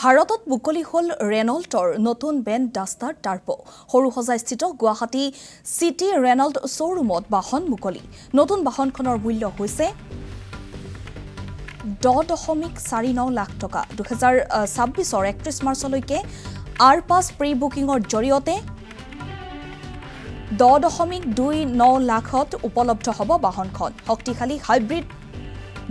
ভাৰতত মুকলি হ'ল ৰেনল্টৰ নতুন বেণ্ড ডাষ্টাৰ টাৰ্বো। সৰুসজাইস্থিত গুৱাহাটী চিটি ৰেনল্ট শ্ব'ৰুমত বাহন মুকলি। নতুন বাহনখনৰ মূল্য হৈছে 10.49 লাখ টকা। 2026 31 মাৰ্চলৈকে আৰ-পাছ প্ৰি বুকিঙৰ জৰিয়তে 10.29 লাখত উপলব্ধ হ'ব বাহনখন। শক্তিশালী হাইব্ৰিড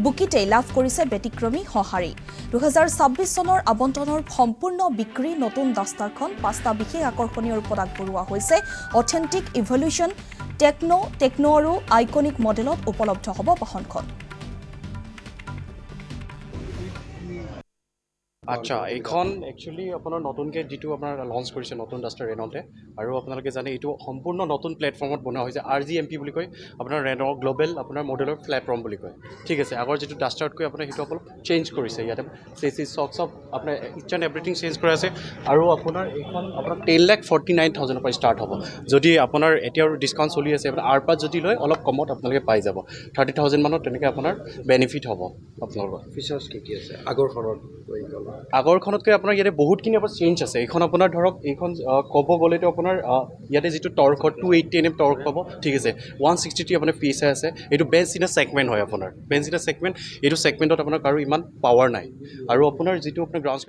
বুকিতেই লাভ কৰিছে ব্যতিক্ৰমী সঁহাৰি। 2026 চনৰ আবণ্টনৰ সম্পূৰ্ণ বিক্ৰী নতুন ডাষ্টাৰখন 5টা বিশেষ আকৰ্ষণীয় ৰূপত আগবঢ়োৱা হৈছে। অথেণ্টিক ইভলিউশ্যন টেকনো আৰু আইকনিক মডেলত উপলব্ধ হ'ব বাহনখন। আচ্ছা, এইখন একচুৱেলি আপোনাৰ নতুনকৈ যিটো আপোনাৰ লঞ্চ কৰিছে নতুন ডাষ্টাৰ ৰেনল্টে, আৰু আপোনালোকে জানে এইটো সম্পূৰ্ণ নতুন প্লেটফৰ্মত বনোৱা হৈছে। RGMP বুলি কয়, আপোনাৰ ৰেনল্ট গ্ল'বেল আপোনাৰ মডেলৰ প্লেটফৰ্ম বুলি কয়। ঠিক আছে, আগৰ যিটো ডাষ্টাৰতকৈ আপোনাৰ সেইটো অলপ চেঞ্জ কৰিছে। ইয়াতে চেচিছ চব আপোনাৰ ইচ এণ্ড এভৰিথিং চেঞ্জ কৰা আছে। আৰু আপোনাৰ এইখন আপোনাৰ 10,49,000 পৰা ষ্টাৰ্ট হ'ব। যদি আপোনাৰ এতিয়া ডিছকাউণ্ট চলি আছে, আপোনাৰ আৰ-পাছ যদি লয় অলপ কমত আপোনালোকে পাই যাব। 30,000 মানত তেনেকৈ আপোনাৰ বেনিফিট হ'ব আপোনালোকৰ। ফিচাৰ্ছ কি আছে আগৰখনতকৈ আপোনাৰ ইয়াতে বহুতখিনি আপোনাৰ চেঞ্জ আছে। এইখন আপোনাৰ ধৰক এইখন ক'ব গ'লেতো আপোনাৰ ইয়াতে যিটো টৰ্ক হয় 280 Nm টৰ্ক পাব। ঠিক আছে, 163 আপোনাৰ PSI আছে। এইটো বেঞ্চ ইন এ ছেগমেণ্ট হয় আপোনাৰ। বেঞ্চ ইন এ ছেগমেণ্ট, এইটো ছেগমেণ্টত আপোনাৰ কাৰো ইমান পাৱাৰ নাই। আৰু আপোনাৰ যিটো আপোনাৰ গ্ৰাউণ্ড